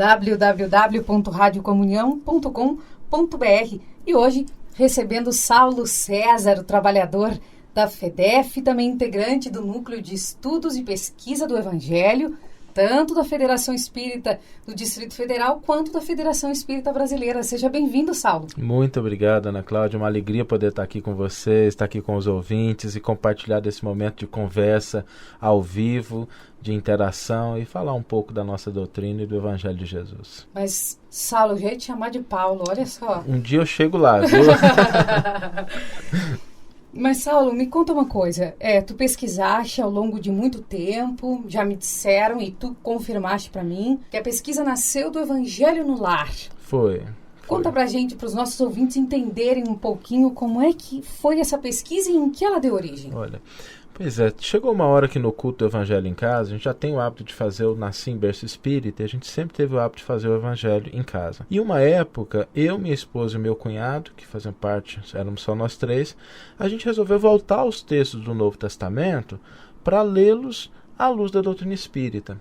www.radiocomunhão.com.br. E hoje, recebendo Saulo César, o trabalhador da FEDEF, também integrante do Núcleo de Estudos e Pesquisa do Evangelho, tanto da Federação Espírita do Distrito Federal, quanto da Federação Espírita Brasileira. Seja bem-vindo, Saulo. Muito obrigado, Ana Cláudia. Uma alegria poder estar aqui com você, estar aqui com os ouvintes e compartilhar desse momento de conversa ao vivo, de interação e falar um pouco da nossa doutrina e do Evangelho de Jesus. Mas, Saulo, eu já ia te chamar de Paulo, olha só. Um dia eu chego lá, viu? Mas, Saulo, me conta uma coisa. Tu pesquisaste ao longo de muito tempo, já me disseram e tu confirmaste para mim, que a pesquisa nasceu do Evangelho no Lar. Foi. Conta pra gente, para os nossos ouvintes entenderem um pouquinho como é que foi essa pesquisa e em que ela deu origem. Olha, pois é, chegou uma hora que no culto do Evangelho em casa, a gente já tem o hábito de fazer o Nasci em Berço Espírita, e a gente sempre teve o hábito de fazer o Evangelho em casa. E uma época, eu, minha esposa e meu cunhado, que faziam parte, éramos só nós três, a gente resolveu voltar aos textos do Novo Testamento para lê-los à luz da doutrina espírita.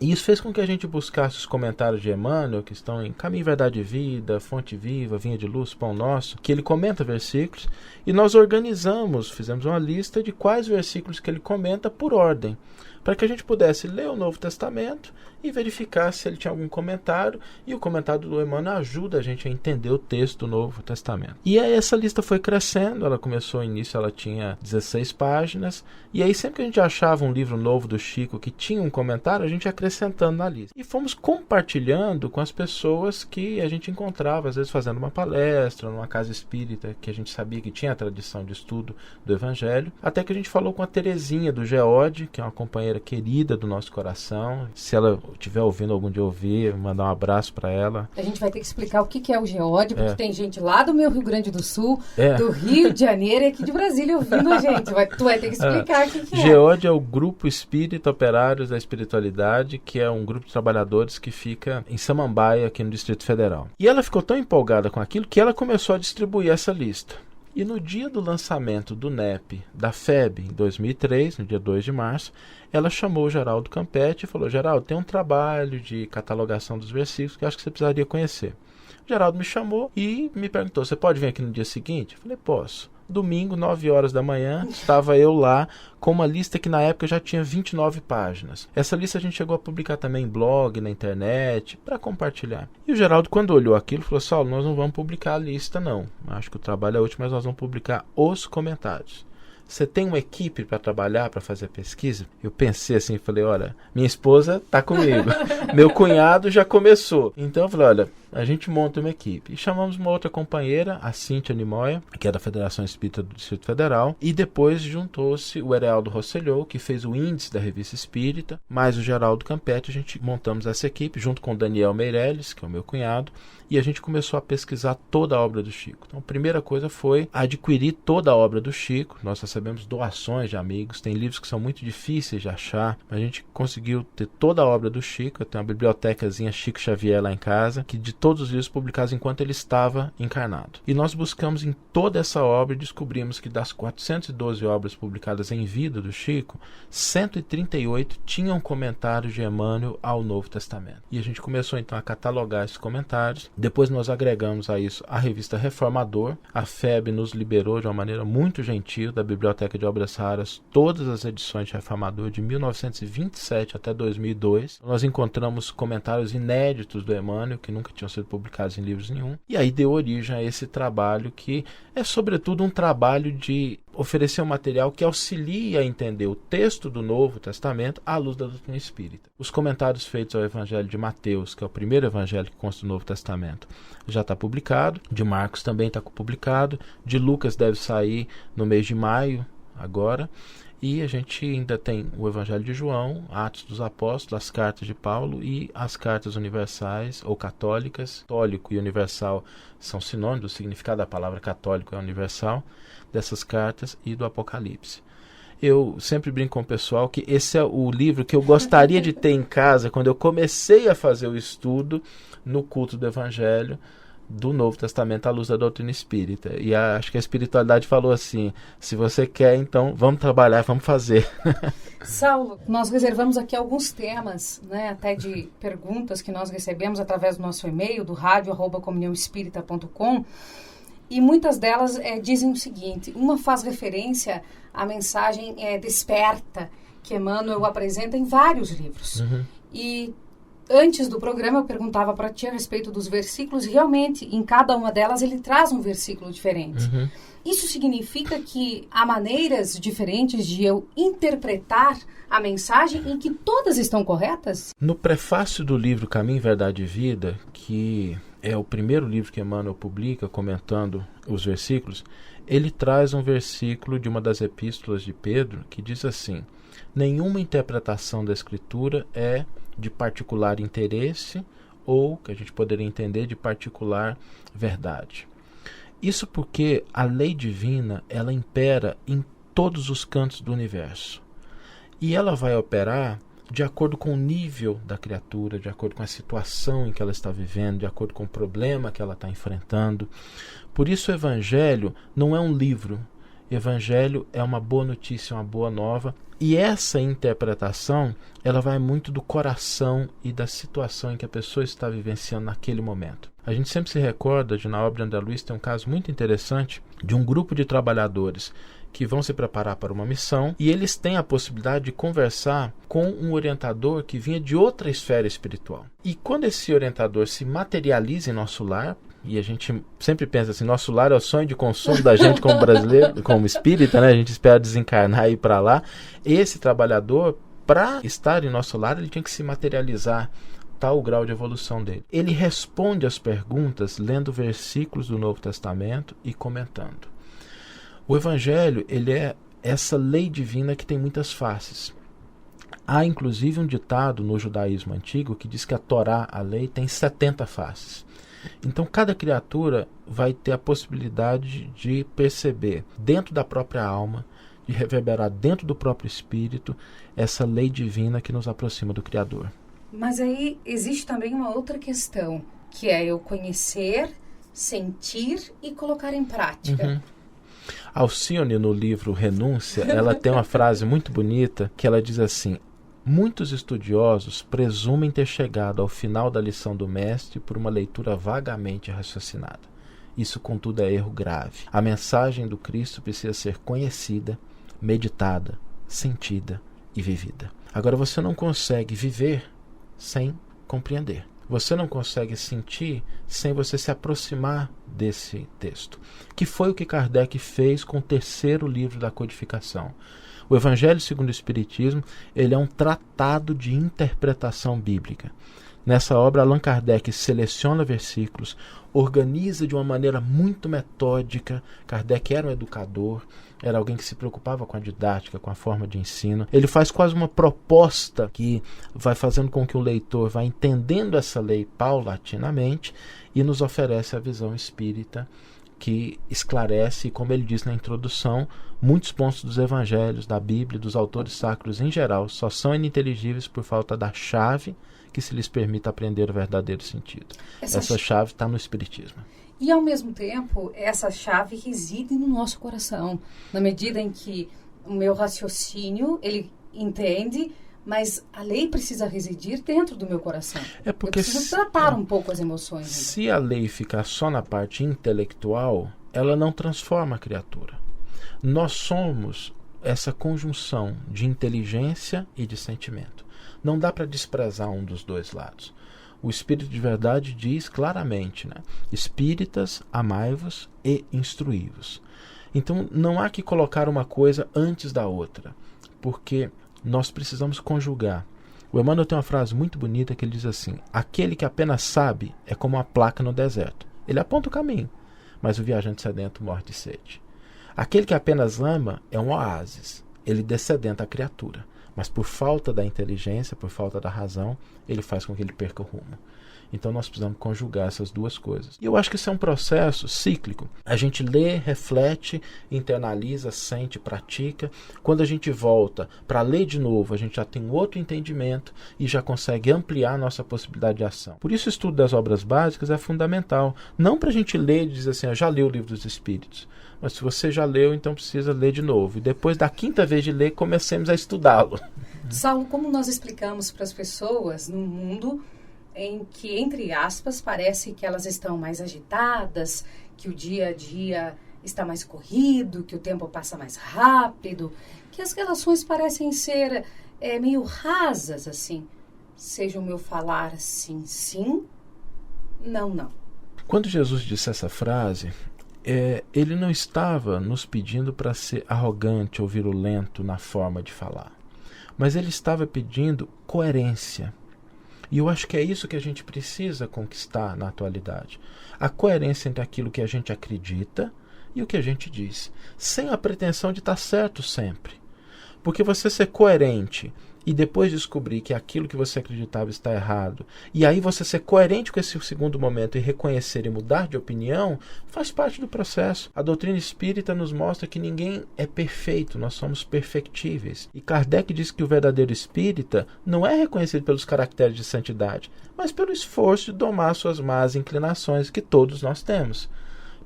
E isso fez com que a gente buscasse os comentários de Emmanuel, que estão em Caminho, Verdade e Vida, Fonte Viva, Vinha de Luz, Pão Nosso, que ele comenta versículos, e nós organizamos, fizemos uma lista de quais versículos que ele comenta por ordem, para que a gente pudesse ler o Novo Testamento e verificar se ele tinha algum comentário, e o comentário do Emmanuel ajuda a gente a entender o texto do Novo Testamento. E aí essa lista foi crescendo, ela começou no início, ela tinha 16 páginas, e aí sempre que a gente achava um livro novo do Chico que tinha um comentário, a gente ia acrescentando na lista. E fomos compartilhando com as pessoas que a gente encontrava, às vezes fazendo uma palestra, numa casa espírita, que a gente sabia que tinha a tradição de estudo do Evangelho, até que a gente falou com a Terezinha do Geode, que é uma companheira querida do nosso coração. Se ela estiver ouvindo algum dia ouvir, mandar um abraço para ela. A gente vai ter que explicar o que é o Geode, porque tem gente lá do meu Rio Grande do Sul, do Rio de Janeiro e aqui de Brasília ouvindo a gente. Tu vai ter que explicar o que é. Geode é o Grupo Espírita Operários da Espiritualidade, que é um grupo de trabalhadores que fica em Samambaia, aqui no Distrito Federal. E ela ficou tão empolgada com aquilo que ela começou a distribuir essa lista. E no dia do lançamento do NEP da FEB, em 2003, no dia 2 de março, ela chamou o Geraldo Campetti e falou: Geraldo, tem um trabalho de catalogação dos versículos que eu acho que você precisaria conhecer. O Geraldo me chamou e me perguntou: você pode vir aqui no dia seguinte? Eu falei: posso. Domingo, 9 horas da manhã, estava eu lá com uma lista que na época já tinha 29 páginas. Essa lista a gente chegou a publicar também em blog, na internet, para compartilhar. E o Geraldo, quando olhou aquilo, falou: Saulo, nós não vamos publicar a lista não. Acho que o trabalho é útil, mas nós vamos publicar os comentários. Você tem uma equipe para trabalhar, para fazer a pesquisa? Eu pensei assim, falei: olha, minha esposa está comigo, meu cunhado já começou. Então eu falei: olha, a gente monta uma equipe. E chamamos uma outra companheira, a Cíntia Nimóia, que é da Federação Espírita do Distrito Federal, e depois juntou-se o Erealdo Rosselló, que fez o índice da Revista Espírita, mais o Geraldo Campetti. A gente montamos essa equipe, junto com o Daniel Meirelles, que é o meu cunhado, e a gente começou a pesquisar toda a obra do Chico. Então a primeira coisa foi adquirir toda a obra do Chico. Nós recebemos doações de amigos, tem livros que são muito difíceis de achar, mas a gente conseguiu ter toda a obra do Chico. Eu tenho uma bibliotecazinha Chico Xavier lá em casa, que de todos os livros publicados enquanto ele estava encarnado. E nós buscamos em toda essa obra e descobrimos que das 412 obras publicadas em vida do Chico, 138 tinham comentários de Emmanuel ao Novo Testamento. E a gente começou então a catalogar esses comentários. Depois nós agregamos a isso a revista Reformador. A FEB nos liberou de uma maneira muito gentil da Biblioteca de Obras Raras todas as edições de Reformador de 1927 até 2002. Nós encontramos comentários inéditos do Emmanuel que nunca tinham sido publicados em livros nenhum. E aí deu origem a esse trabalho que é sobretudo um trabalho de oferecer um material que auxilie a entender o texto do Novo Testamento à luz da doutrina espírita. Os comentários feitos ao Evangelho de Mateus, que é o primeiro evangelho que consta do Novo Testamento, já está publicado. De Marcos também está publicado. De Lucas deve sair no mês de maio, agora. E a gente ainda tem o Evangelho de João, Atos dos Apóstolos, as cartas de Paulo e as cartas universais ou católicas. Católico e universal são sinônimos, o significado da palavra católico é universal, dessas cartas e do Apocalipse. Eu sempre brinco com o pessoal que esse é o livro que eu gostaria de ter em casa quando eu comecei a fazer o estudo no culto do Evangelho, do Novo Testamento à luz da doutrina espírita. E acho que a espiritualidade falou assim, se você quer, então vamos trabalhar, vamos fazer. Saulo, nós reservamos aqui alguns temas, né, até de perguntas que nós recebemos através do nosso e-mail, do radio@comunhãoespírita.com, e muitas delas dizem o seguinte: uma faz referência à mensagem Desperta, que Emmanuel apresenta em vários livros. E antes do programa, eu perguntava para ti a respeito dos versículos, e realmente, em cada uma delas, ele traz um versículo diferente. Isso significa que há maneiras diferentes de eu interpretar a mensagem em que todas estão corretas? No prefácio do livro Caminho, Verdade e Vida, que é o primeiro livro que Emmanuel publica comentando os versículos, ele traz um versículo de uma das epístolas de Pedro que diz assim: nenhuma interpretação da Escritura é de particular interesse ou, que a gente poderia entender, de particular verdade. Isso porque a lei divina, ela impera em todos os cantos do universo. E ela vai operar de acordo com o nível da criatura, de acordo com a situação em que ela está vivendo, de acordo com o problema que ela está enfrentando. Por isso o Evangelho não é um livro. Evangelho é uma boa notícia, uma boa nova, e essa interpretação ela vai muito do coração e da situação em que a pessoa está vivenciando naquele momento. A gente sempre se recorda de, na obra de André Luiz, tem um caso muito interessante de um grupo de trabalhadores que vão se preparar para uma missão e eles têm a possibilidade de conversar com um orientador que vinha de outra esfera espiritual. E quando esse orientador se materializa em nosso lar, e a gente sempre pensa assim, nosso lar é o sonho de consumo da gente como brasileiro, como espírita, né? A gente espera desencarnar e ir para lá. Esse trabalhador, para estar em nosso lar, ele tinha que se materializar, tal o grau de evolução dele. Ele responde às perguntas lendo versículos do Novo Testamento e comentando. O Evangelho, ele é essa lei divina que tem muitas faces. Há inclusive um ditado no judaísmo antigo que diz que a Torá, a lei, tem 70 faces. Então cada criatura vai ter a possibilidade de perceber dentro da própria alma, de reverberar dentro do próprio espírito, essa lei divina que nos aproxima do Criador. Mas aí existe também uma outra questão, que é eu conhecer, sentir e colocar em prática. Alcione, no livro Renúncia, ela tem uma frase muito bonita que ela diz assim: muitos estudiosos presumem ter chegado ao final da lição do mestre por uma leitura vagamente raciocinada. Isso, contudo, é erro grave. A mensagem do Cristo precisa ser conhecida, meditada, sentida e vivida. Agora, você não consegue viver sem compreender. Você não consegue sentir sem você se aproximar desse texto, que foi o que Kardec fez com o terceiro livro da codificação. O Evangelho segundo o Espiritismo, ele é um tratado de interpretação bíblica. Nessa obra, Allan Kardec seleciona versículos, organiza de uma maneira muito metódica. Kardec era um educador, era alguém que se preocupava com a didática, com a forma de ensino. Ele faz quase uma proposta que vai fazendo com que o leitor vá entendendo essa lei paulatinamente e nos oferece a visão espírita que esclarece, como ele diz na introdução, muitos pontos dos evangelhos, da Bíblia, dos autores sacros em geral, só são ininteligíveis por falta da chave que se lhes permita aprender o verdadeiro sentido. Essa chave está no Espiritismo. E, ao mesmo tempo, essa chave reside no nosso coração, na medida em que o meu raciocínio, ele entende, mas a lei precisa residir dentro do meu coração. É porque eu preciso tratar um pouco as emoções. Se a lei ficar só na parte intelectual, ela não transforma a criatura. Nós somos essa conjunção de inteligência e de sentimento. Não dá para desprezar um dos dois lados. O Espírito de Verdade diz claramente, né? Espíritas, amai-vos e instruí-vos. Então não há que colocar uma coisa antes da outra, porque nós precisamos conjugar. O Emmanuel tem uma frase muito bonita que ele diz assim: aquele que apenas sabe é como uma placa no deserto. Ele aponta o caminho, mas o viajante sedento morre de sede. Aquele que apenas ama é um oásis. Ele dessedenta a criatura, mas por falta da inteligência, por falta da razão, ele faz com que ele perca o rumo. Então nós precisamos conjugar essas duas coisas. E eu acho que isso é um processo cíclico. A gente lê, reflete, internaliza, sente, pratica. Quando a gente volta para ler de novo, a gente já tem um outro entendimento e já consegue ampliar a nossa possibilidade de ação. Por isso o estudo das obras básicas é fundamental. Não para a gente ler e dizer assim, eu já li o Livro dos Espíritos. Mas se você já leu, então precisa ler de novo. E depois da quinta vez de ler, comecemos a estudá-lo. Saulo, como nós explicamos para as pessoas num mundo em que, entre aspas, parece que elas estão mais agitadas, que o dia a dia está mais corrido, que o tempo passa mais rápido, que as relações parecem ser meio rasas, assim. Seja o meu falar sim, sim, não, não. Quando Jesus disse essa frase, ele não estava nos pedindo para ser arrogante ou virulento na forma de falar, mas ele estava pedindo coerência. E eu acho que é isso que a gente precisa conquistar na atualidade. A coerência entre aquilo que a gente acredita e o que a gente diz, sem a pretensão de estar certo sempre. Porque você ser coerente e depois descobrir que aquilo que você acreditava está errado, e aí você ser coerente com esse segundo momento e reconhecer e mudar de opinião, faz parte do processo. A doutrina espírita nos mostra que ninguém é perfeito, nós somos perfectíveis. E Kardec diz que o verdadeiro espírita não é reconhecido pelos caracteres de santidade, mas pelo esforço de domar suas más inclinações que todos nós temos,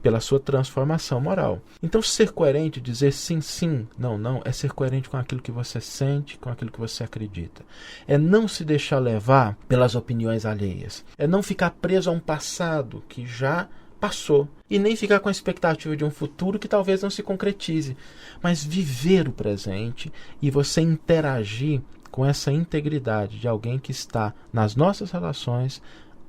pela sua transformação moral. Então, ser coerente, dizer sim, sim, não, não, é ser coerente com aquilo que você sente, com aquilo que você acredita. É não se deixar levar pelas opiniões alheias. É não ficar preso a um passado que já passou. E nem ficar com a expectativa de um futuro que talvez não se concretize. Mas viver o presente e você interagir com essa integridade de alguém que está nas nossas relações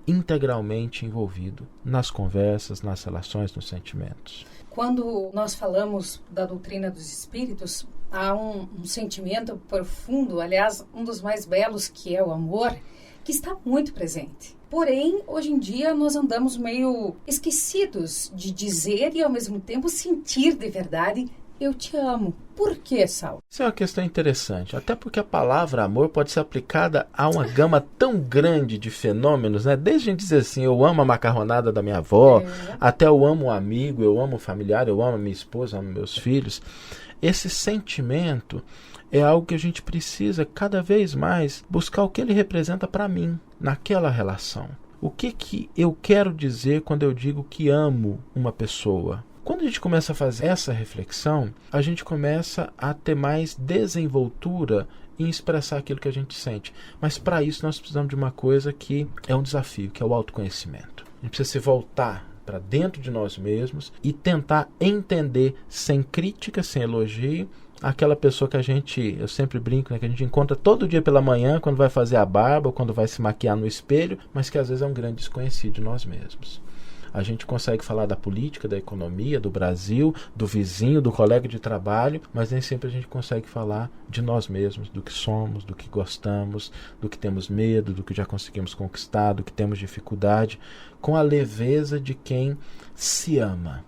integralmente envolvido nas conversas, nas relações, nos sentimentos. Quando nós falamos da doutrina dos espíritos, há um sentimento profundo, aliás, um dos mais belos, que é o amor, que está muito presente. Porém, hoje em dia, nós andamos meio esquecidos de dizer e, ao mesmo tempo, sentir de verdade eu te amo. Por que, Saulo? Isso é uma questão interessante, até porque a palavra amor pode ser aplicada a uma gama tão grande de fenômenos, né? Desde a gente dizer assim, eu amo a macarronada da minha avó, até eu amo um amigo, eu amo um familiar, eu amo a minha esposa, eu amo meus filhos. Esse sentimento é algo que a gente precisa cada vez mais buscar o que ele representa para mim, naquela relação. O que eu quero dizer quando eu digo que amo uma pessoa? Quando a gente começa a fazer essa reflexão, a gente começa a ter mais desenvoltura em expressar aquilo que a gente sente. Mas para isso nós precisamos de uma coisa que é um desafio, que é o autoconhecimento. A gente precisa se voltar para dentro de nós mesmos e tentar entender, sem crítica, sem elogio, aquela pessoa que eu sempre brinco, né, que a gente encontra todo dia pela manhã, quando vai fazer a barba ou quando vai se maquiar no espelho, mas que às vezes é um grande desconhecido de nós mesmos. A gente consegue falar da política, da economia, do Brasil, do vizinho, do colega de trabalho, mas nem sempre a gente consegue falar de nós mesmos, do que somos, do que gostamos, do que temos medo, do que já conseguimos conquistar, do que temos dificuldade, com a leveza de quem se ama.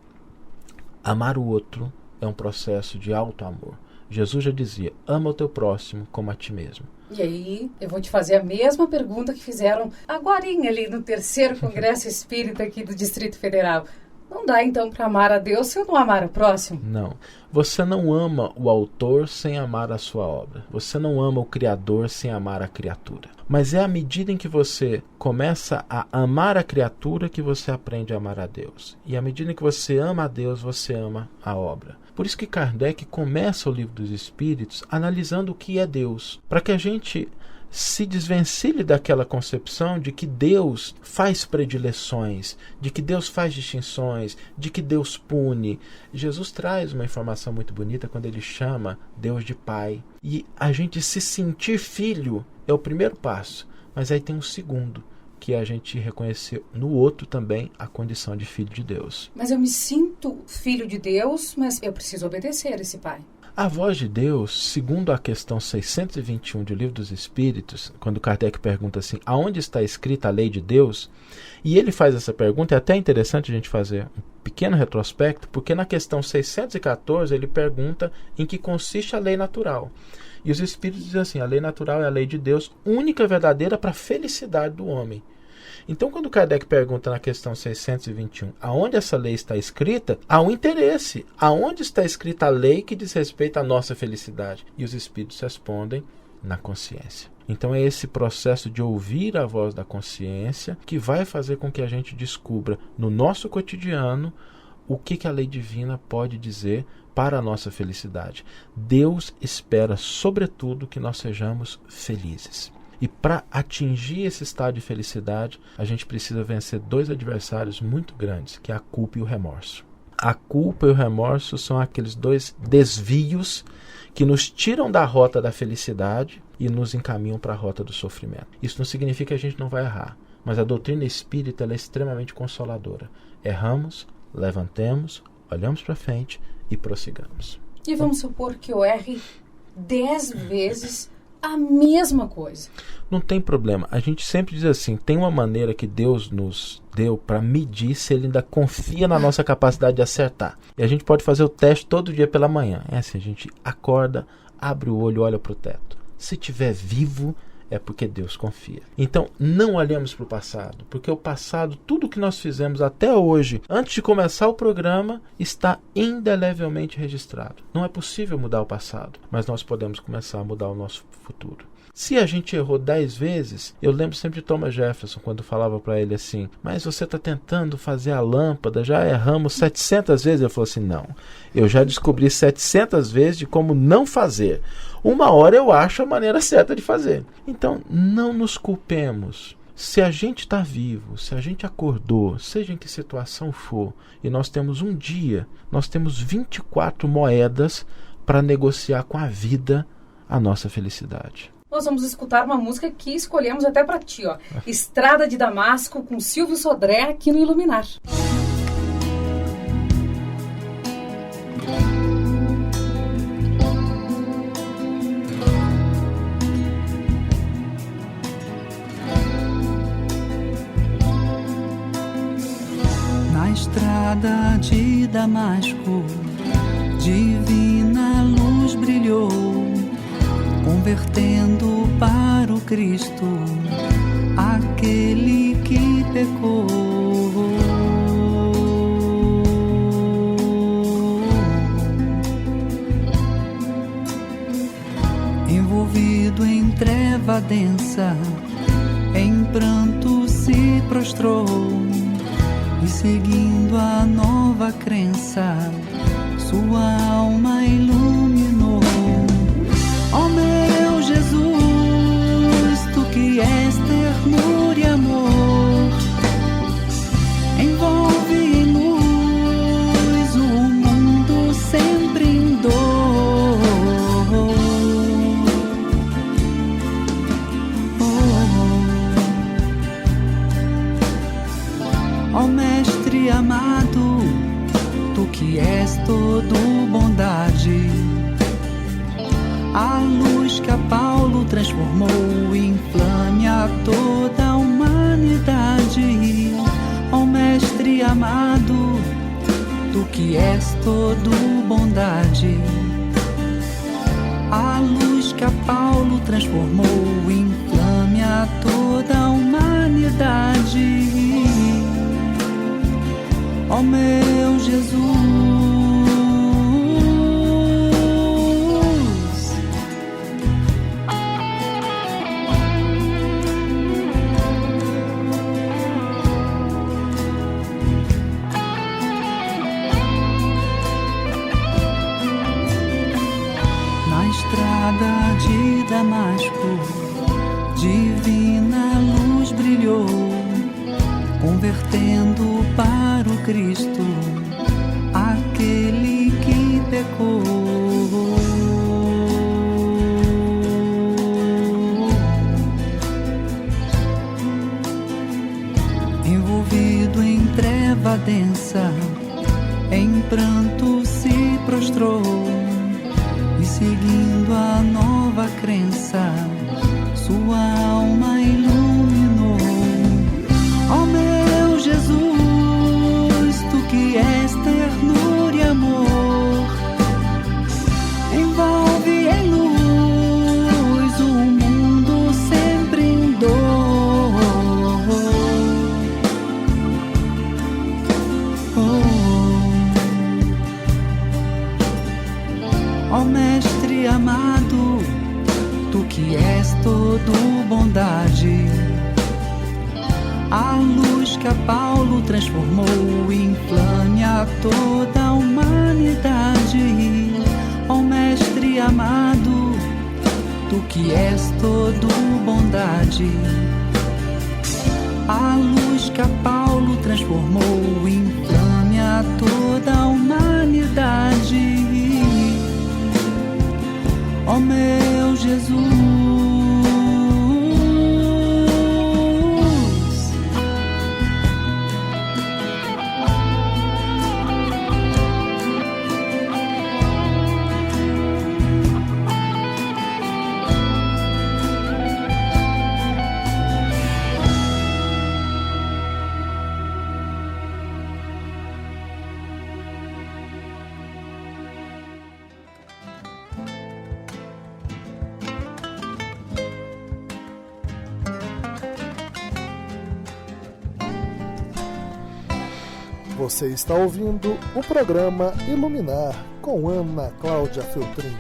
Amar o outro é um processo de auto-amor. Jesus já dizia, ama o teu próximo como a ti mesmo. E aí, eu vou te fazer a mesma pergunta que fizeram agorinha ali no 3º Congresso Espírita aqui do Distrito Federal. Não dá então para amar a Deus se eu não amar o próximo? Não. Você não ama o autor sem amar a sua obra. Você não ama o Criador sem amar a criatura. Mas é à medida em que você começa a amar a criatura que você aprende a amar a Deus. E à medida em que você ama a Deus, você ama a obra. Por isso que Kardec começa o Livro dos Espíritos analisando o que é Deus, para que a gente se desvencilhe daquela concepção de que Deus faz predileções, de que Deus faz distinções, de que Deus pune. Jesus traz uma informação muito bonita quando ele chama Deus de Pai. E a gente se sentir filho é o primeiro passo, mas aí tem um segundo, que é a gente reconhecer no outro também a condição de filho de Deus. Mas eu me sinto filho de Deus, mas eu preciso obedecer esse Pai. A voz de Deus, segundo a questão 621 do Livro dos Espíritos, quando Kardec pergunta assim, aonde está escrita a lei de Deus? E ele faz essa pergunta, é até interessante a gente fazer um pequeno retrospecto, porque na questão 614 ele pergunta em que consiste a lei natural. E os Espíritos dizem assim, a lei natural é a lei de Deus, única e verdadeira para a felicidade do homem. Então, quando Kardec pergunta na questão 621, aonde essa lei está escrita, há um interesse. Aonde está escrita a lei que diz respeito à nossa felicidade? E os espíritos respondem, na consciência. Então é esse processo de ouvir a voz da consciência que vai fazer com que a gente descubra no nosso cotidiano o que a lei divina pode dizer para a nossa felicidade. Deus espera, sobretudo, que nós sejamos felizes. E para atingir esse estado de felicidade, a gente precisa vencer 2 adversários muito grandes, que é a culpa e o remorso. A culpa e o remorso são aqueles 2 desvios que nos tiram da rota da felicidade e nos encaminham para a rota do sofrimento. Isso não significa que a gente não vai errar, mas a doutrina espírita ela é extremamente consoladora. Erramos, levantemos, olhamos para frente e prossigamos. E vamos supor que eu erre 10 vezes a mesma coisa. Não tem problema. A gente sempre diz assim, tem uma maneira que Deus nos deu para medir se Ele ainda confia na nossa capacidade de acertar. E a gente pode fazer o teste todo dia pela manhã. É assim, a gente acorda, abre o olho, olha para o teto. Se estiver vivo, é porque Deus confia. Então, não olhemos para o passado, porque o passado, tudo que nós fizemos até hoje, antes de começar o programa, está indelevelmente registrado. Não é possível mudar o passado, mas nós podemos começar a mudar o nosso futuro. Se a gente errou 10 vezes, eu lembro sempre de Thomas Jefferson, quando falava para ele assim, mas você está tentando fazer a lâmpada, já erramos 700 vezes. Ele falou assim, não, eu já descobri 700 vezes de como não fazer. Uma hora eu acho a maneira certa de fazer. Então, não nos culpemos. Se a gente está vivo, se a gente acordou, seja em que situação for, e nós temos um dia, nós temos 24 moedas para negociar com a vida a nossa felicidade. Nós vamos escutar uma música que escolhemos até para ti, ó. Estrada de Damasco, com Silvio Sodré, aqui no Iluminar. Na estrada de Damasco, divina luz brilhou, convertendo para o Cristo aquele que pecou. Envolvido em treva densa, em pranto se prostrou, e seguindo a nova crença, sua alma iluminou. Ó meu Jesus, tu que és ternura e amor, envolve em luz o mundo sempre em dor. Ó Mestre amado, tu que és todo bondade, a luz que a Paulo transformou, inflame a toda a humanidade. Ó Mestre amado, tu que és todo bondade, a luz que a Paulo transformou, inflame a toda a humanidade. Ó meu Jesus, estrada de Damasco, divina luz brilhou, convertendo para o Cristo aquele que pecou. Envolvido em treva densa, em pranto se prostrou, e seguindo a nova crença, sua alma iluminou. Ó meu Jesus, tu que és ternura e amor, envolve em luz o mundo sempre em dor. Ó Mestre amado, tu que és todo bondade, a luz que a Paulo transformou inflame a toda a humanidade. Ó Mestre amado, tu que és todo bondade, a luz que a Paulo transformou inflame a toda a humanidade. Ó meu Jesus, Você está ouvindo o programa Iluminar com Ana Cláudia Feltrin.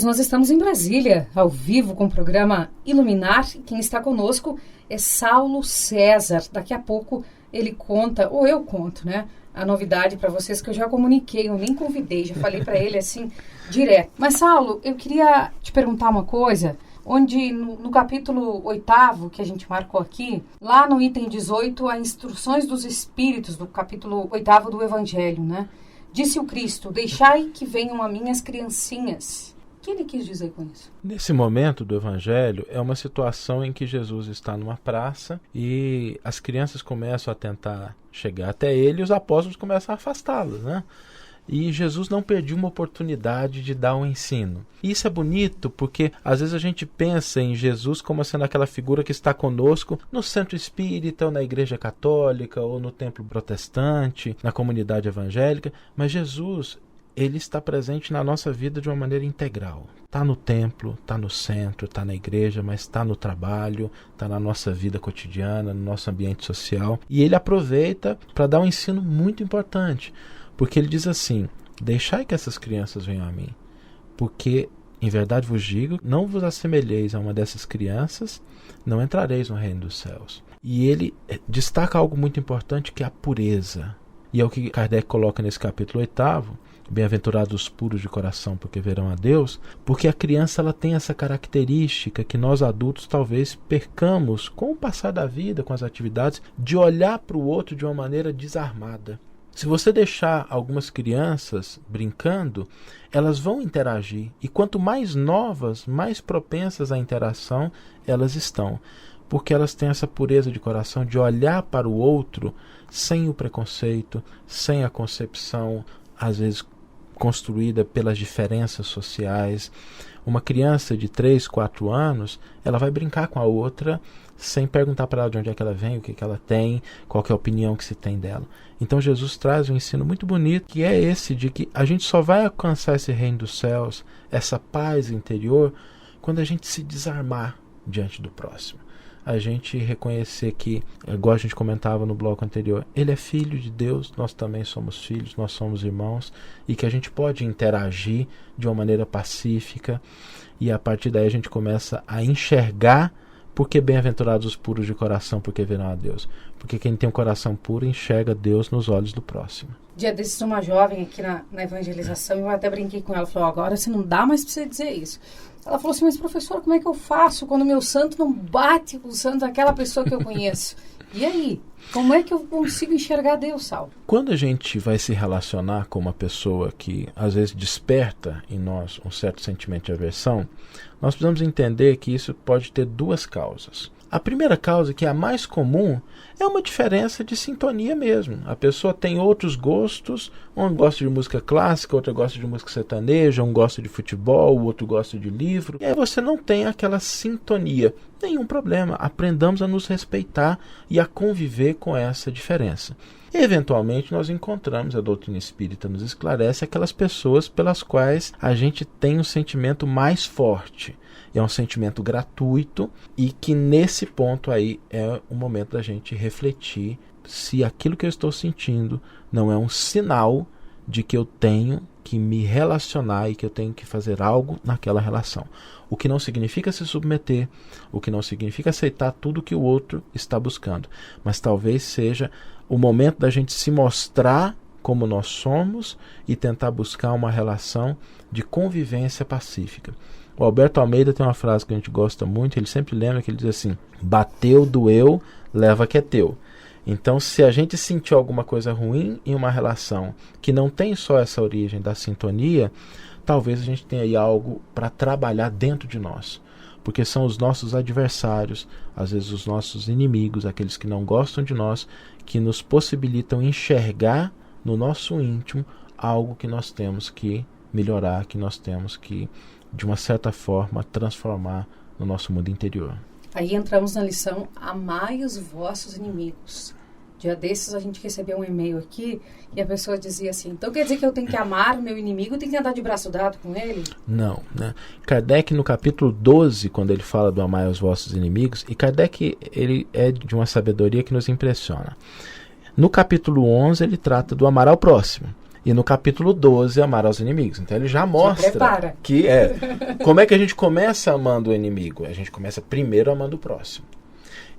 Nós estamos em Brasília, ao vivo, com o programa Iluminar. Quem está conosco é Saulo César. Daqui a pouco ele conta, ou eu conto, né? A novidade para vocês que eu já comuniquei, eu nem convidei, já falei para ele assim, direto. Mas, Saulo, eu queria te perguntar uma coisa, onde no capítulo 8º, que a gente marcou aqui, lá no item 18, as instruções dos Espíritos, do capítulo 8º do Evangelho, né? Disse o Cristo, deixai que venham a mim as criancinhas. O que ele quis dizer com isso? Nesse momento do Evangelho, é uma situação em que Jesus está numa praça e as crianças começam a tentar chegar até ele e os apóstolos começam a afastá-los, né? E Jesus não perdia uma oportunidade de dar um ensino. E isso é bonito porque às vezes a gente pensa em Jesus como sendo aquela figura que está conosco no centro espírita, ou na igreja católica, ou no templo protestante, na comunidade evangélica, mas Jesus, ele está presente na nossa vida de uma maneira integral. Está no templo, está no centro, está na igreja, mas está no trabalho, está na nossa vida cotidiana, no nosso ambiente social. E ele aproveita para dar um ensino muito importante. Porque ele diz assim, deixai que essas crianças venham a mim, porque em verdade vos digo, não vos assemelheis a uma dessas crianças, não entrareis no reino dos céus. E ele destaca algo muito importante, que é a pureza. E é o que Kardec coloca nesse capítulo 8º, bem-aventurados os puros de coração, porque verão a Deus, porque a criança ela tem essa característica que nós adultos talvez percamos com o passar da vida, com as atividades, de olhar para o outro de uma maneira desarmada. Se você deixar algumas crianças brincando, elas vão interagir. E quanto mais novas, mais propensas à interação elas estão. Porque elas têm essa pureza de coração de olhar para o outro sem o preconceito, sem a concepção, às vezes construída pelas diferenças sociais. Uma criança de 3, 4 anos, ela vai brincar com a outra sem perguntar para ela de onde é que ela vem, o que ela tem, qual que é a opinião que se tem dela. Então Jesus traz um ensino muito bonito, que é esse de que a gente só vai alcançar esse reino dos céus, essa paz interior, quando a gente se desarmar diante do próximo. A gente reconhecer que, igual a gente comentava no bloco anterior, ele é filho de Deus, nós também somos filhos, nós somos irmãos, e que a gente pode interagir de uma maneira pacífica, e a partir daí a gente começa a enxergar. Porque bem-aventurados os puros de coração, porque verão a Deus. Porque quem tem um coração puro enxerga Deus nos olhos do próximo. Dia desses, uma jovem aqui na evangelização, eu até brinquei com ela, falou, agora você não dá mais para você dizer isso. Ela falou assim, mas professora, como é que eu faço quando meu santo não bate com o santo daquela pessoa que eu conheço? E aí? Como é que eu consigo enxergar Deus, Saulo? Quando a gente vai se relacionar com uma pessoa que às vezes desperta em nós um certo sentimento de aversão, nós precisamos entender que isso pode ter duas causas. A primeira causa, que é a mais comum, é uma diferença de sintonia mesmo. A pessoa tem outros gostos, um gosta de música clássica, outro gosta de música sertaneja, um gosta de futebol, o outro gosta de livro. E aí você não tem aquela sintonia. Nenhum problema, aprendamos a nos respeitar e a conviver com essa diferença. Eventualmente nós encontramos, a doutrina espírita nos esclarece, aquelas pessoas pelas quais a gente tem um sentimento mais forte. É um sentimento gratuito e que nesse ponto aí é o momento da gente refletir se aquilo que eu estou sentindo não é um sinal de que eu tenho que me relacionar e que eu tenho que fazer algo naquela relação. O que não significa se submeter, o que não significa aceitar tudo que o outro está buscando, mas talvez seja o momento da gente se mostrar como nós somos e tentar buscar uma relação de convivência pacífica. O Alberto Almeida tem uma frase que a gente gosta muito, ele sempre lembra que ele diz assim: bateu, doeu, leva que é teu. Então, se a gente sentir alguma coisa ruim em uma relação que não tem só essa origem da sintonia, talvez a gente tenha aí algo para trabalhar dentro de nós. Porque são os nossos adversários, às vezes os nossos inimigos, aqueles que não gostam de nós, que nos possibilitam enxergar no nosso íntimo algo que nós temos que melhorar, que nós temos que, de uma certa forma, transformar no nosso mundo interior. Aí entramos na lição: amai os vossos inimigos. Dia desses a gente recebeu um e-mail aqui e a pessoa dizia assim: então quer dizer que eu tenho que amar o meu inimigo e tenho que andar de braço dado com ele? Não, né? Kardec, no capítulo 12, quando ele fala do amai os vossos inimigos, e Kardec ele é de uma sabedoria que nos impressiona. No capítulo 11 ele trata do amar ao próximo. E no capítulo 12, amar aos inimigos. Então ele já mostra que como é que a gente começa amando o inimigo? A gente começa primeiro amando o próximo.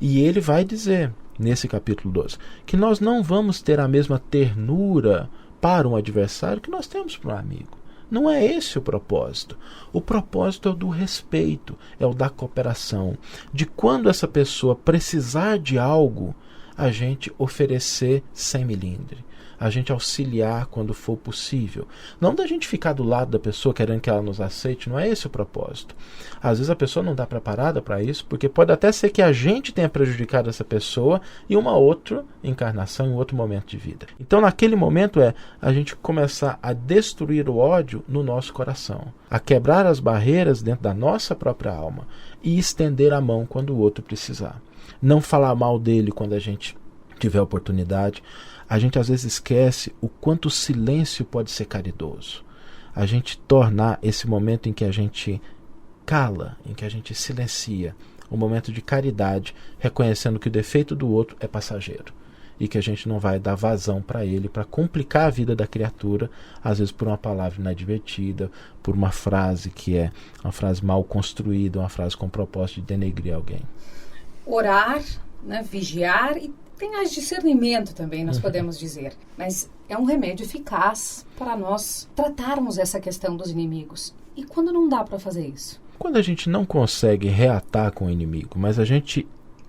E ele vai dizer, nesse capítulo 12, que nós não vamos ter a mesma ternura para um adversário que nós temos para um amigo. Não é esse o propósito. O propósito é o do respeito, é o da cooperação. De quando essa pessoa precisar de algo, a gente oferecer sem melindre. A gente auxiliar quando for possível. Não da gente ficar do lado da pessoa querendo que ela nos aceite, não é esse o propósito. Às vezes a pessoa não está preparada para isso, porque pode até ser que a gente tenha prejudicado essa pessoa em uma outra encarnação, em outro momento de vida. Então naquele momento a gente começar a destruir o ódio no nosso coração, a quebrar as barreiras dentro da nossa própria alma e estender a mão quando o outro precisar. Não falar mal dele quando a gente tiver oportunidade. A gente às vezes esquece o quanto o silêncio pode ser caridoso. A gente tornar esse momento em que a gente cala, em que a gente silencia, um momento de caridade, reconhecendo que o defeito do outro é passageiro e que a gente não vai dar vazão para ele, para complicar a vida da criatura, às vezes por uma palavra inadvertida, por uma frase que é uma frase mal construída, uma frase com o propósito de denegrir alguém. Orar, né, vigiar e tem mais discernimento também, nós podemos dizer. Mas é um remédio eficaz para nós tratarmos essa questão dos inimigos. E quando não dá para fazer isso? Quando a gente não consegue reatar com o inimigo, mas a gente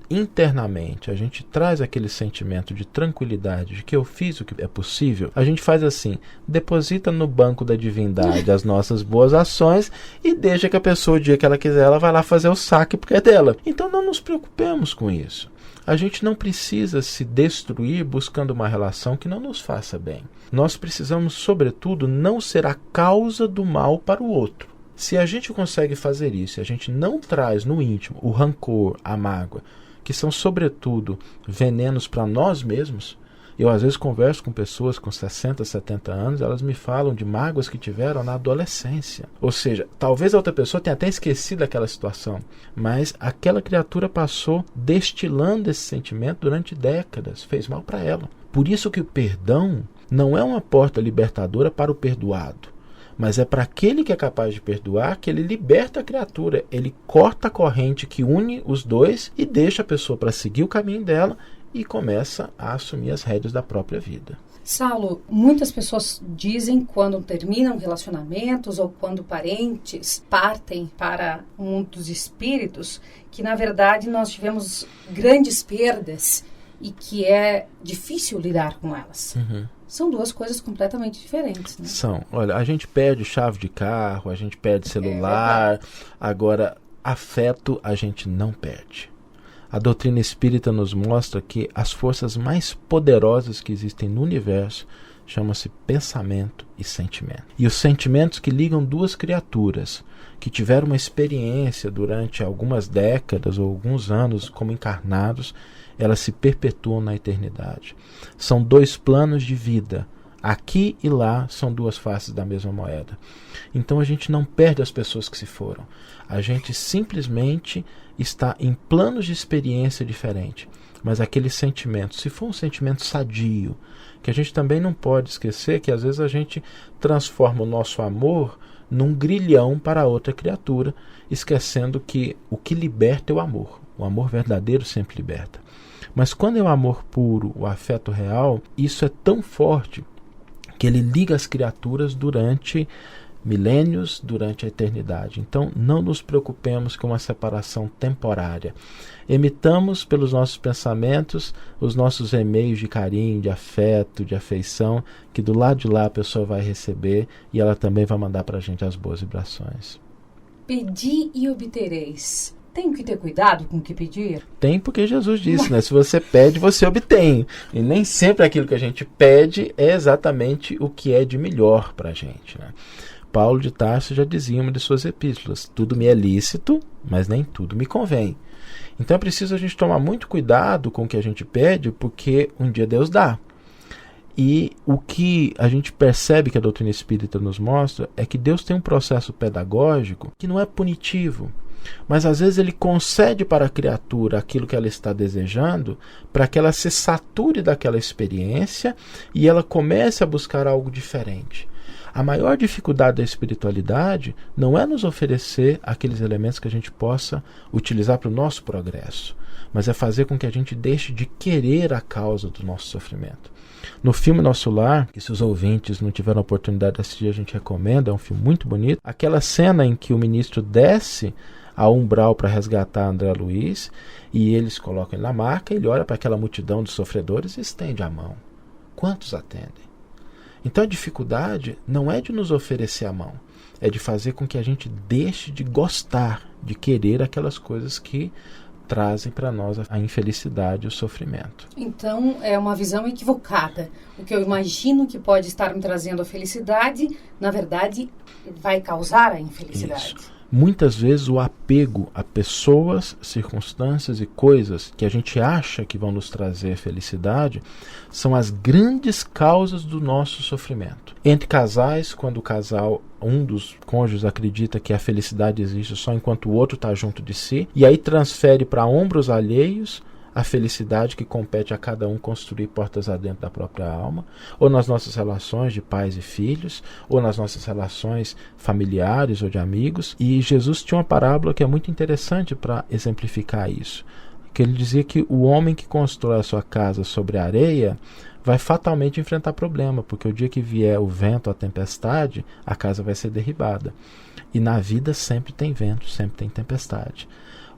internamente, a gente traz aquele sentimento de tranquilidade, de que eu fiz o que é possível, a gente faz assim: deposita no banco da divindade as nossas boas ações e deixa que a pessoa, o dia que ela quiser, ela vai lá fazer o saque porque é dela. Então não nos preocupemos com isso. A gente não precisa se destruir buscando uma relação que não nos faça bem. Nós precisamos, sobretudo, não ser a causa do mal para o outro. Se a gente consegue fazer isso, a gente não traz no íntimo o rancor, a mágoa, que são, sobretudo, venenos para nós mesmos. Eu, às vezes, converso com pessoas com 60, 70 anos, elas me falam de mágoas que tiveram na adolescência. Ou seja, talvez a outra pessoa tenha até esquecido daquela situação, mas aquela criatura passou destilando esse sentimento durante décadas, fez mal para ela. Por isso que o perdão não é uma porta libertadora para o perdoado, mas é para aquele que é capaz de perdoar que ele liberta a criatura, ele corta a corrente que une os dois e deixa a pessoa para seguir o caminho dela e começa a assumir as rédeas da própria vida. Saulo, muitas pessoas dizem quando terminam relacionamentos ou quando parentes partem para o mundo dos espíritos que, na verdade, nós tivemos grandes perdas e que é difícil lidar com elas. São duas coisas completamente diferentes, né? São. Olha, a gente perde chave de carro, a gente perde celular, agora afeto a gente não perde. A doutrina espírita nos mostra que as forças mais poderosas que existem no universo chamam-se pensamento e sentimento. E os sentimentos que ligam duas criaturas que tiveram uma experiência durante algumas décadas ou alguns anos como encarnados, elas se perpetuam na eternidade. São dois planos de vida. Aqui e lá são duas faces da mesma moeda. Então a gente não perde as pessoas que se foram. A gente simplesmente está em planos de experiência diferente. mas aquele sentimento, se for um sentimento sadio, que a gente também não pode esquecer que às vezes a gente transforma o nosso amor num grilhão para outra criatura, esquecendo que o que liberta é o amor verdadeiro sempre liberta. Mas quando é o amor puro, o afeto real, isso é tão forte que ele liga as criaturas durante milênios, durante a eternidade. Então não nos preocupemos com uma separação temporária. Emitamos pelos nossos pensamentos os nossos e-mails de carinho, de afeto, de afeição, que do lado de lá a pessoa vai receber e ela também vai mandar para a gente as boas vibrações. Pedi e obtereis. Tem que ter cuidado com o que pedir? Tem, porque Jesus disse, né? Se você pede, você obtém. E nem sempre aquilo que a gente pede é exatamente o que é de melhor para a gente, né? Paulo de Tarso já dizia em uma de suas epístolas: tudo me é lícito, mas nem tudo me convém. Então é preciso a gente tomar muito cuidado com o que a gente pede, porque um dia Deus dá. E o que a gente percebe que a doutrina espírita nos mostra é que Deus tem um processo pedagógico que não é punitivo, mas às vezes ele concede para a criatura aquilo que ela está desejando, para que ela se sature daquela experiência e ela comece a buscar algo diferente. A maior dificuldade da espiritualidade não é nos oferecer aqueles elementos que a gente possa utilizar para o nosso progresso, mas é fazer com que a gente deixe de querer a causa do nosso sofrimento. No filme Nosso Lar, que se os ouvintes não tiveram a oportunidade de assistir, a gente recomenda, é um filme muito bonito, aquela cena em que o ministro desce ao umbral para resgatar André Luiz e eles colocam ele na maca, ele olha para aquela multidão de sofredores e estende a mão. Quantos atendem? Então a dificuldade não é de nos oferecer a mão, é de fazer com que a gente deixe de gostar, de querer aquelas coisas que trazem para nós a infelicidade e o sofrimento. Então é uma visão equivocada. O que eu imagino que pode estar me trazendo a felicidade, na verdade, vai causar a infelicidade. Isso. Muitas vezes o apego a pessoas, circunstâncias e coisas que a gente acha que vão nos trazer felicidade são as grandes causas do nosso sofrimento. Entre casais, quando o casal, um dos cônjuges acredita que a felicidade existe só enquanto o outro está junto de si, e aí transfere para ombros alheios a felicidade que compete a cada um construir portas adentro da própria alma, ou nas nossas relações de pais e filhos, ou nas nossas relações familiares ou de amigos. E Jesus tinha uma parábola que é muito interessante para exemplificar isso, que ele dizia que o homem que constrói a sua casa sobre a areia vai fatalmente enfrentar problema, porque o dia que vier o vento, a tempestade, a casa vai ser derribada. E na vida sempre tem vento, sempre tem tempestade.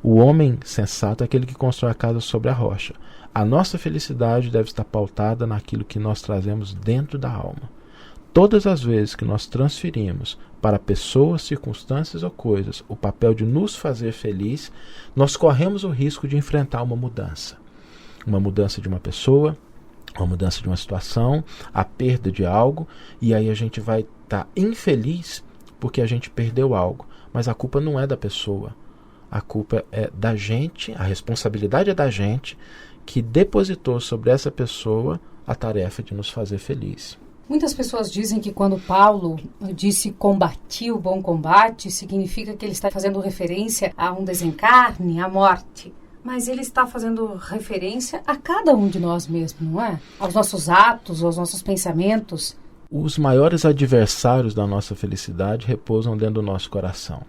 O homem sensato é aquele que constrói a casa sobre a rocha. A nossa felicidade deve estar pautada naquilo que nós trazemos dentro da alma. Todas as vezes que nós transferimos para pessoas, circunstâncias ou coisas o papel de nos fazer feliz, nós corremos o risco de enfrentar uma mudança. Uma mudança de uma pessoa, uma mudança de uma situação, a perda de algo, e aí a gente vai estar infeliz porque a gente perdeu algo. Mas a culpa não é da pessoa. A culpa é da gente, a responsabilidade é da gente que depositou sobre essa pessoa a tarefa de nos fazer feliz. Muitas pessoas dizem que quando Paulo disse combati o bom combate, significa que ele está fazendo referência a um desencarne, à morte. Mas ele está fazendo referência a cada um de nós mesmos, não é? Aos nossos atos, aos nossos pensamentos. Os maiores adversários da nossa felicidade repousam dentro do nosso coração.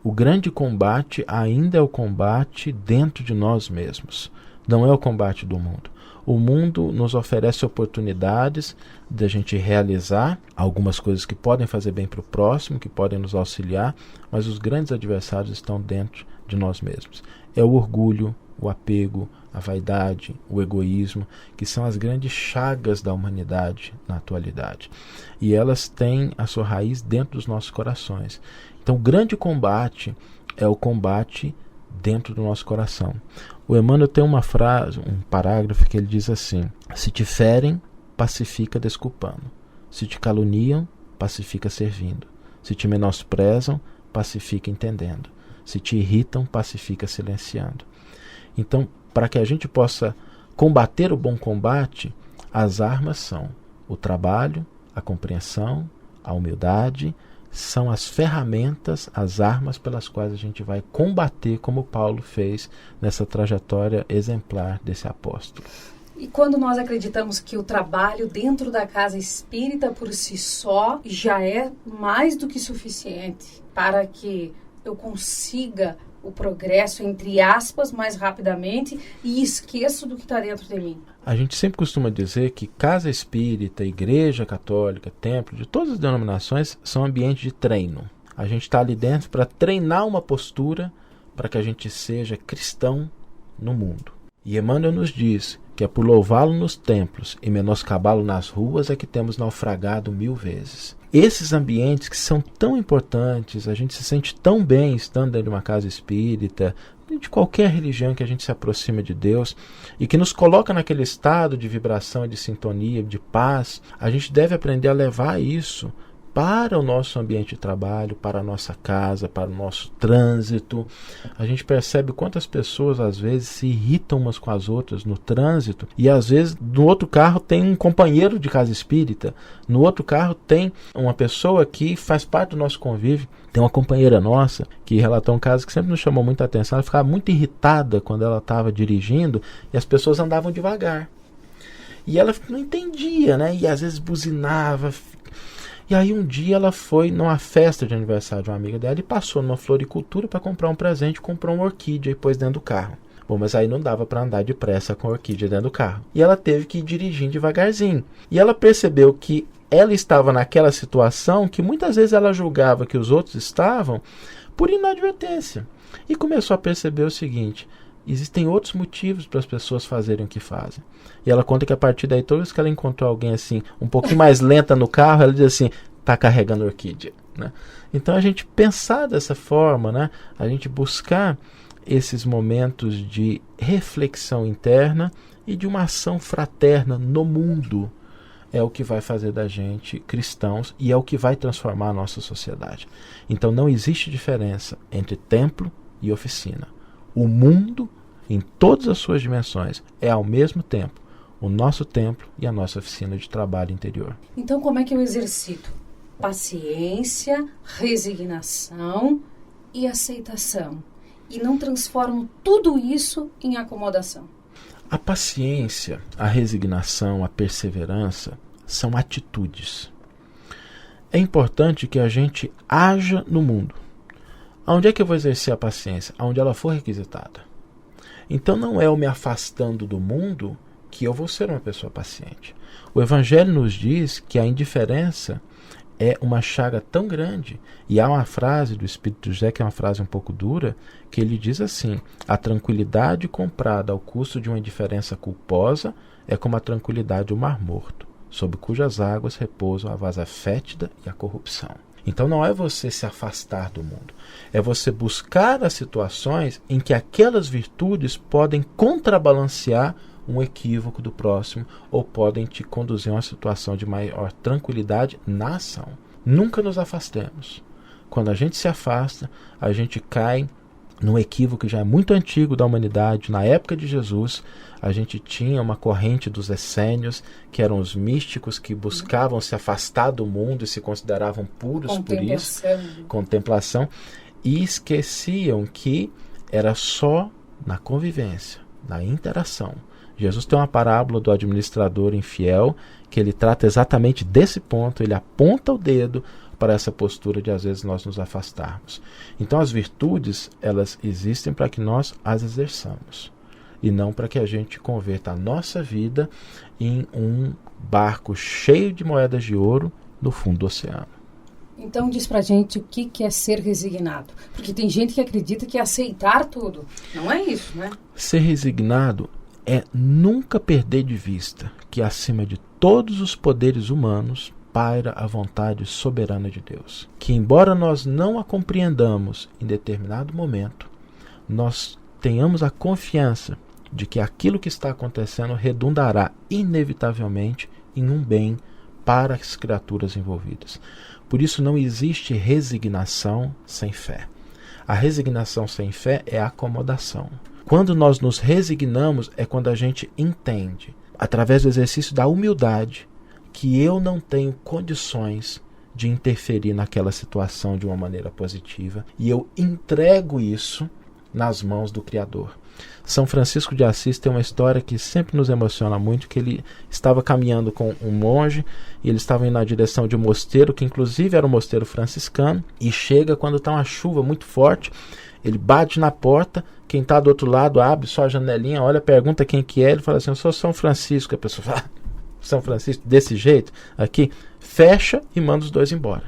O grande combate ainda é o combate dentro de nós mesmos, não é o combate do mundo. O mundo nos oferece oportunidades de a gente realizar algumas coisas que podem fazer bem para o próximo, que podem nos auxiliar, mas os grandes adversários estão dentro de nós mesmos. É o orgulho, o apego, a vaidade, o egoísmo, que são as grandes chagas da humanidade na atualidade. E elas têm a sua raiz dentro dos nossos corações. Então o grande combate é o combate dentro do nosso coração. O Emmanuel tem uma frase, um parágrafo que ele diz assim: se te ferem, pacifica desculpando. Se te caluniam, pacifica servindo. Se te menosprezam, pacifica entendendo. Se te irritam, pacifica silenciando. Então, para que a gente possa combater o bom combate, as armas são o trabalho, a compreensão, a humildade, são as ferramentas, as armas pelas quais a gente vai combater, como Paulo fez nessa trajetória exemplar desse apóstolo. E quando nós acreditamos que o trabalho dentro da casa espírita por si só já é mais do que suficiente para que eu consiga o progresso, entre aspas, mais rapidamente e esqueço do que está dentro de mim. A gente sempre costuma dizer que casa espírita, igreja católica, templo, de todas as denominações, são ambientes de treino. A gente está ali dentro para treinar uma postura para que a gente seja cristão no mundo. E Emmanuel nos diz que é por louvá-lo nos templos e menoscabá-lo nas ruas é que temos naufragado 1000 vezes. Esses ambientes que são tão importantes, a gente se sente tão bem estando dentro de uma casa espírita, de qualquer religião que a gente se aproxima de Deus e que nos coloca naquele estado de vibração, de sintonia, de paz, a gente deve aprender a levar isso para o nosso ambiente de trabalho, para a nossa casa, para o nosso trânsito. A gente percebe quantas pessoas às vezes se irritam umas com as outras no trânsito e às vezes no outro carro tem um companheiro de casa espírita, no outro carro tem uma pessoa que faz parte do nosso convívio. Tem uma companheira nossa que relatou um caso que sempre nos chamou muita atenção. Ela ficava muito irritada quando ela estava dirigindo e as pessoas andavam devagar. E ela não entendia, né? E às vezes buzinava. E aí um dia ela foi numa festa de aniversário de uma amiga dela e passou numa floricultura para comprar um presente, comprou uma orquídea e pôs dentro do carro. Bom, mas aí não dava para andar depressa com a orquídea dentro do carro. E ela teve que ir dirigindo devagarzinho. E ela percebeu que ela estava naquela situação que muitas vezes ela julgava que os outros estavam por inadvertência. E começou a perceber o seguinte: existem outros motivos para as pessoas fazerem o que fazem. E ela conta que a partir daí, toda vez que ela encontrou alguém assim, um pouquinho mais lenta no carro, ela diz assim, está carregando orquídea, né? Então a gente pensar dessa forma, né? A gente buscar esses momentos de reflexão interna e de uma ação fraterna no mundo é o que vai fazer da gente cristãos e é o que vai transformar a nossa sociedade. Então não existe diferença entre templo e oficina. O mundo, em todas as suas dimensões, é ao mesmo tempo o nosso templo e a nossa oficina de trabalho interior. Então, como é que eu exercito? Paciência, resignação e aceitação. E não transformo tudo isso em acomodação. A paciência, a resignação, a perseverança são atitudes. É importante que a gente haja no mundo. Aonde é que eu vou exercer a paciência? Aonde ela for requisitada. Então não é eu me afastando do mundo que eu vou ser uma pessoa paciente. O Evangelho nos diz que a indiferença é uma chaga tão grande. E há uma frase do Espírito José, que é uma frase um pouco dura, que ele diz assim: a tranquilidade comprada ao custo de uma indiferença culposa é como a tranquilidade do mar morto, sob cujas águas repousam a vasa fétida e a corrupção. Então não é você se afastar do mundo, é você buscar as situações em que aquelas virtudes podem contrabalancear um equívoco do próximo ou podem te conduzir a uma situação de maior tranquilidade na ação. Nunca nos afastemos. Quando a gente se afasta, a gente cai num equívoco que já é muito antigo da humanidade. Na época de Jesus, a gente tinha uma corrente dos essênios, que eram os místicos que buscavam se afastar do mundo e se consideravam puros por isso, contemplação, e esqueciam que era só na convivência, na interação. Jesus tem uma parábola do administrador infiel que ele trata exatamente desse ponto, ele aponta o dedo para essa postura de às vezes nós nos afastarmos. Então as virtudes, elas existem para que nós as exerçamos e não para que a gente converta a nossa vida em um barco cheio de moedas de ouro no fundo do oceano. Então diz pra gente o que é ser resignado. Porque tem gente que acredita que é aceitar tudo. Não é isso, né? Ser resignado é nunca perder de vista que acima de todos os poderes humanos paira a vontade soberana de Deus. Que embora nós não a compreendamos em determinado momento, nós tenhamos a confiança de que aquilo que está acontecendo redundará inevitavelmente em um bem para as criaturas envolvidas. Por isso não existe resignação sem fé. A resignação sem fé é a acomodação. Quando nós nos resignamos é quando a gente entende, através do exercício da humildade, que eu não tenho condições de interferir naquela situação de uma maneira positiva, e eu entrego isso nas mãos do Criador. São Francisco de Assis tem uma história que sempre nos emociona muito, que ele estava caminhando com um monge, e eles estavam indo na direção de um mosteiro, que inclusive era um mosteiro franciscano, e chega quando está uma chuva muito forte, ele bate na porta, quem está do outro lado abre só a janelinha, olha, pergunta quem que é, ele fala assim, eu sou São Francisco, a pessoa fala, São Francisco, desse jeito, aqui, fecha e manda os dois embora.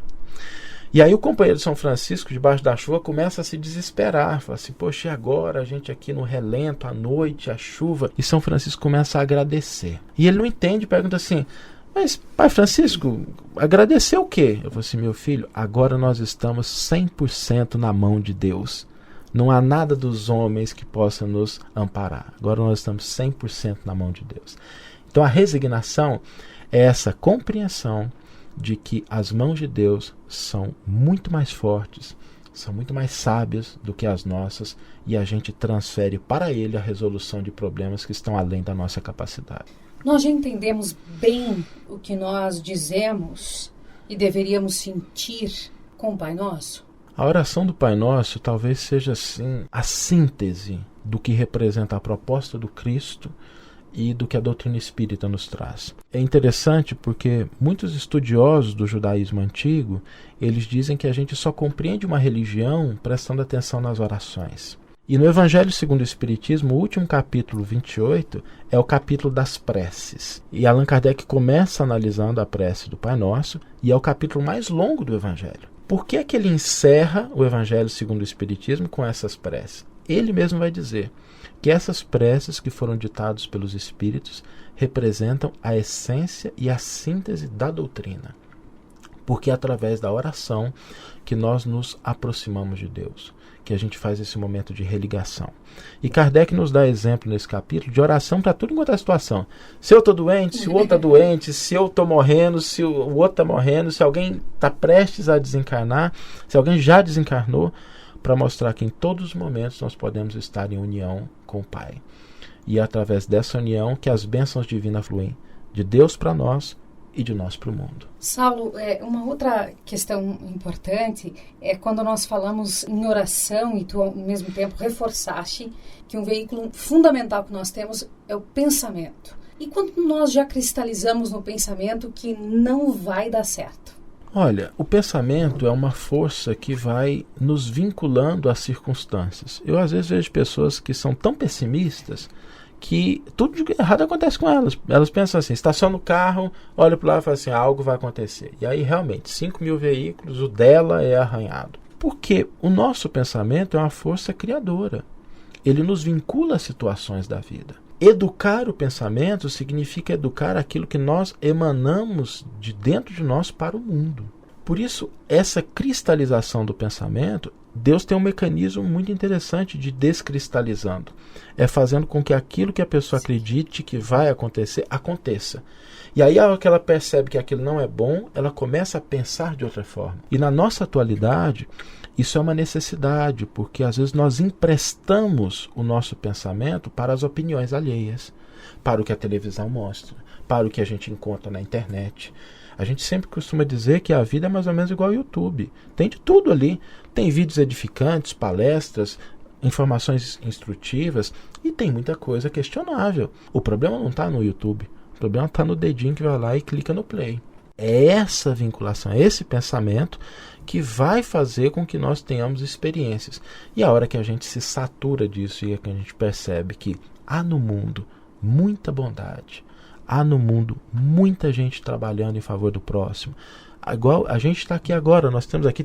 E aí o companheiro de São Francisco, debaixo da chuva, começa a se desesperar, fala assim, poxa, e agora a gente aqui no relento, à noite, a chuva, e São Francisco começa a agradecer. E ele não entende, pergunta assim, mas pai Francisco, agradecer o quê? Eu falo assim, meu filho, agora nós estamos 100% na mão de Deus. Não há nada dos homens que possa nos amparar. Agora nós estamos 100% na mão de Deus. Então a resignação é essa compreensão de que as mãos de Deus são muito mais fortes, são muito mais sábias do que as nossas, e a gente transfere para Ele a resolução de problemas que estão além da nossa capacidade. Nós já entendemos bem o que nós dizemos e deveríamos sentir com o Pai Nosso? A oração do Pai Nosso talvez seja assim a síntese do que representa a proposta do Cristo e do que a doutrina espírita nos traz. É interessante porque muitos estudiosos do judaísmo antigo, eles dizem que a gente só compreende uma religião prestando atenção nas orações. E no Evangelho segundo o Espiritismo, o último capítulo 28 é o capítulo das preces. E Allan Kardec começa analisando a prece do Pai Nosso, e é o capítulo mais longo do Evangelho. Por que é que ele encerra o Evangelho segundo o Espiritismo com essas preces? Ele mesmo vai dizer que essas preces que foram ditadas pelos Espíritos representam a essência e a síntese da doutrina. Porque é através da oração que nós nos aproximamos de Deus, que a gente faz esse momento de religação. E Kardec nos dá exemplo nesse capítulo de oração para tudo enquanto é situação. Se eu estou doente, se o outro está doente, se eu estou morrendo, se o outro está morrendo, se alguém está prestes a desencarnar, se alguém já desencarnou, para mostrar que em todos os momentos nós podemos estar em união com o Pai. E é através dessa união que as bênçãos divinas fluem de Deus para nós e de nós para o mundo. Saulo, uma outra questão importante é quando nós falamos em oração, e tu ao mesmo tempo reforçaste que um veículo fundamental que nós temos é o pensamento. E quando nós já cristalizamos no pensamento que não vai dar certo? Olha, o pensamento é uma força que vai nos vinculando às circunstâncias. Eu às vezes vejo pessoas que são tão pessimistas que tudo de errado acontece com elas. Elas pensam assim, estaciona o carro, olha para lá e fala assim, algo vai acontecer. E aí realmente, 5.000 veículos, o dela é arranhado. Porque o nosso pensamento é uma força criadora. Ele nos vincula às situações da vida. Educar o pensamento significa educar aquilo que nós emanamos de dentro de nós para o mundo. Por isso, essa cristalização do pensamento, Deus tem um mecanismo muito interessante de descristalizando. É fazendo com que aquilo que a pessoa acredite que vai acontecer, aconteça. E aí, ao que ela percebe que aquilo não é bom, ela começa a pensar de outra forma. E na nossa atualidade, isso é uma necessidade, porque às vezes nós emprestamos o nosso pensamento para as opiniões alheias, para o que a televisão mostra, para o que a gente encontra na internet. A gente sempre costuma dizer que a vida é mais ou menos igual ao YouTube. Tem de tudo ali. Tem vídeos edificantes, palestras, informações instrutivas e tem muita coisa questionável. O problema não está no YouTube. O problema está no dedinho que vai lá e clica no play. É essa vinculação, é esse pensamento que vai fazer com que nós tenhamos experiências. E a hora que a gente se satura disso e que a gente percebe que há no mundo muita bondade, há no mundo muita gente trabalhando em favor do próximo. Igual a gente está aqui agora,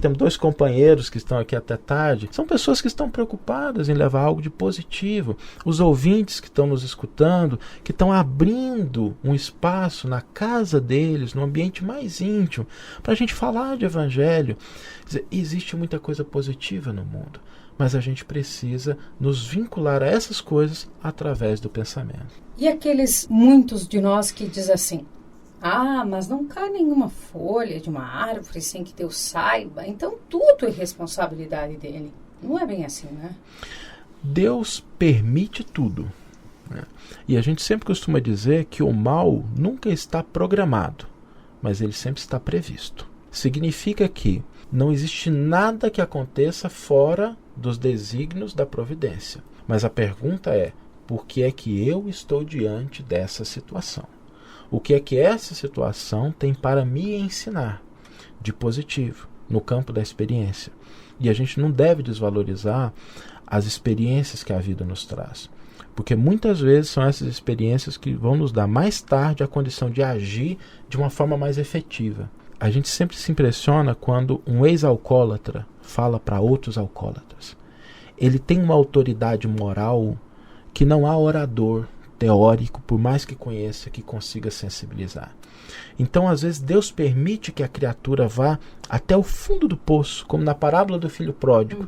temos 2 companheiros que estão aqui até tarde. São pessoas que estão preocupadas em levar algo de positivo. Os ouvintes que estão nos escutando, que estão abrindo um espaço na casa deles, no ambiente mais íntimo, para a gente falar de evangelho. Existe muita coisa positiva no mundo, mas a gente precisa nos vincular a essas coisas através do pensamento. E aqueles muitos de nós que dizem assim, mas não cai nenhuma folha de uma árvore sem que Deus saiba, então tudo é responsabilidade dele. Não é bem assim, né? Deus permite tudo, né? E a gente sempre costuma dizer que o mal nunca está programado, mas ele sempre está previsto. significa que não existe nada que aconteça fora dos desígnios da providência. Mas a pergunta é, por que é que eu estou diante dessa situação? O que é que essa situação tem para me ensinar de positivo no campo da experiência? E a gente não deve desvalorizar as experiências que a vida nos traz, porque muitas vezes são essas experiências que vão nos dar mais tarde a condição de agir de uma forma mais efetiva. A gente sempre se impressiona quando um ex-alcoólatra fala para outros alcoólatras. Ele tem uma autoridade moral que não há orador teórico, por mais que conheça, que consiga sensibilizar. Então, às vezes, Deus permite que a criatura vá até o fundo do poço, como na parábola do filho pródigo,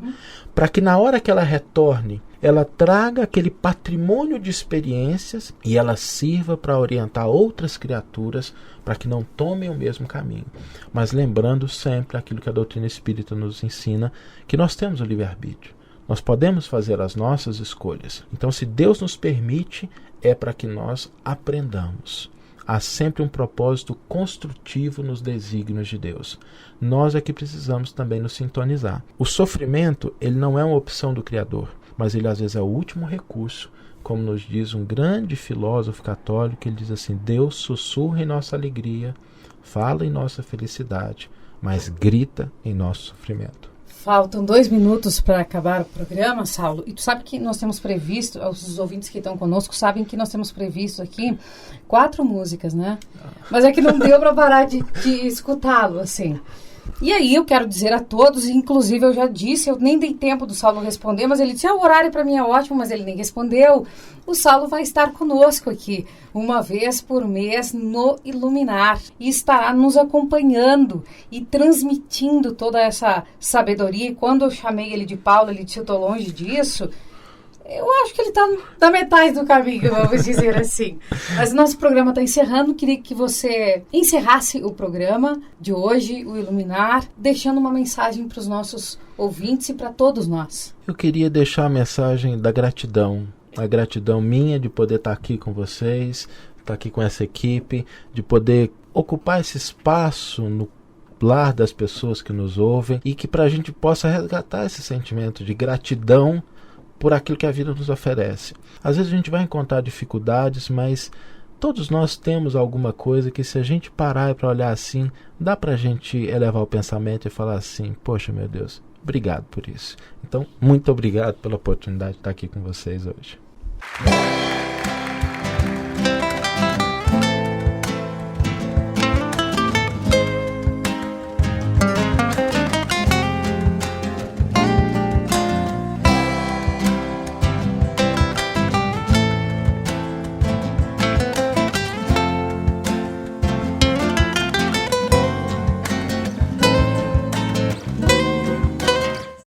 para que na hora que ela retorne, ela traga aquele patrimônio de experiências e ela sirva para orientar outras criaturas para que não tomem o mesmo caminho. Mas lembrando sempre aquilo que a doutrina espírita nos ensina, que nós temos o livre-arbítrio. Nós podemos fazer as nossas escolhas. Então, se Deus nos permite, é para que nós aprendamos. Há sempre um propósito construtivo nos desígnios de Deus. Nós é que precisamos também nos sintonizar. O sofrimento, ele não é uma opção do Criador, mas ele às vezes é o último recurso, como nos diz um grande filósofo católico, ele diz assim: Deus sussurra em nossa alegria, fala em nossa felicidade, mas grita em nosso sofrimento. Faltam 2 minutos para acabar o programa, Saulo. E tu sabe que nós temos previsto, os ouvintes que estão conosco sabem que nós temos previsto aqui 4 músicas, né? Mas é que não deu para parar de escutá-lo, assim. E aí eu quero dizer a todos, inclusive eu já disse, eu nem dei tempo do Saulo responder, mas ele disse, o horário para mim é ótimo, mas ele nem respondeu. O Saulo vai estar conosco aqui, uma vez por mês no Iluminar, e estará nos acompanhando e transmitindo toda essa sabedoria. E quando eu chamei ele de Paulo, ele disse, eu estou longe disso. Eu acho que ele está na metade do caminho, vamos dizer assim. Mas o nosso programa está encerrando. Queria que você encerrasse o programa de hoje, o Iluminar, deixando uma mensagem para os nossos ouvintes e para todos nós. Eu queria deixar a mensagem da gratidão. A gratidão minha de poder estar aqui com vocês, estar aqui com essa equipe, de poder ocupar esse espaço no lar das pessoas que nos ouvem e que para a gente possa resgatar esse sentimento de gratidão por aquilo que a vida nos oferece. Às vezes a gente vai encontrar dificuldades, mas todos nós temos alguma coisa que, se a gente parar para olhar assim, dá para a gente elevar o pensamento e falar assim, poxa, meu Deus, obrigado por isso. Então, muito obrigado pela oportunidade de estar aqui com vocês hoje.